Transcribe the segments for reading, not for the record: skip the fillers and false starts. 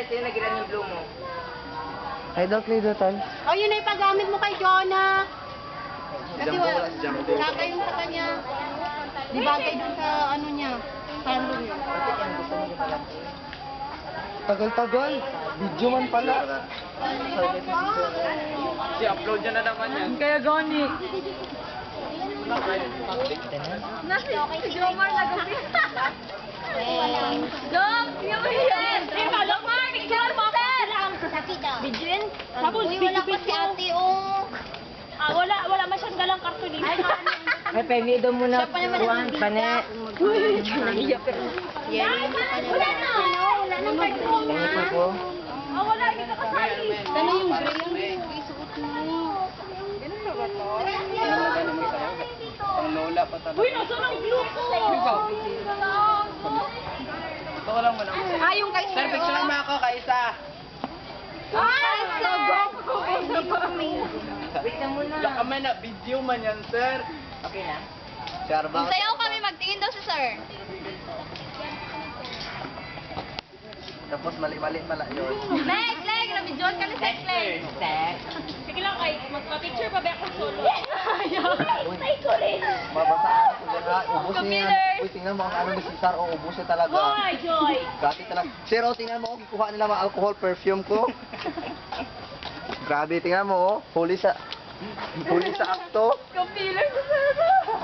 sino nagilan yung blue mo? Ay, daw, Clay, tol. Oh, yun na ipagamit mo kay Jonah. Kasi wala, kaka yun sa kanya. Di bagay dun sa ano niya, sando niya. Tagal-tagal. Video man pala. Si-upload niya na naman yan. Kaya gani. Nasi, si Jomar na gabi. Jom, yung yan. Jomar, picture mo ako. Video yun? Tapos, Uy, wala pa si ate, oh. Wala masyang galang karton dito. Ay, pengi daw muna. Siya pa naman Juan, nandito. pane. Yan. Wala na. Wala na karton. Ano po? Wala, hindi ka kasali. Ano yung gray yung isuot mo? Ang lola pa talaga. Uy, nasa ng blue ko. Ito ko lang mo lang. Yung kay Sir, picture mo ako kaisa. Ay, so Wait na muna. Wala kami na video man yan, sir. Okay na? Sir, bang? Sayaw kami, magtingin daw si sir. Tapos mali-mali pala yun. Leg, nabidyon ka ni Leg. sige lang, ay, magpa-picture pa ba ako solo? Mabasa ako dyan. Ubusin niya. Kapilers. Uy, tingnan mo ang ano ni Cesar. O, ubusin talaga. Hoy, Joy! Gati talaga. Sir, o, tingnan mo. Kikuha nila mga alcohol perfume ko. Grabe, tingnan mo. Huli sa akto. Kapilers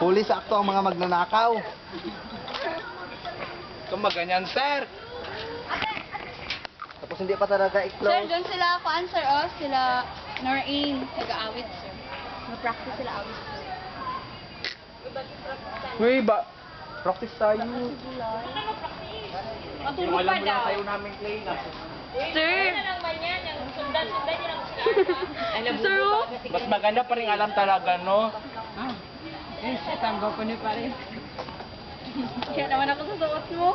Huli sa akto ang mga magnanakaw. Kung maganyan, sir. Tapos hindi pa talaga Sir, i-close. doon sila kuan sir, oh, sila Norain, nag-aawit sir. Mag-practice sila awit sir. Uy, practice tayo. Matulog pa daw. namin, Clay, na. Sir! Ano lang man yan? Yung sundan-sundan yun ang sinasa. Sir, oh! Mas maganda pa rin alam talaga, no? Tanggap ko ni pare. Kaya naman ako sa suot mo.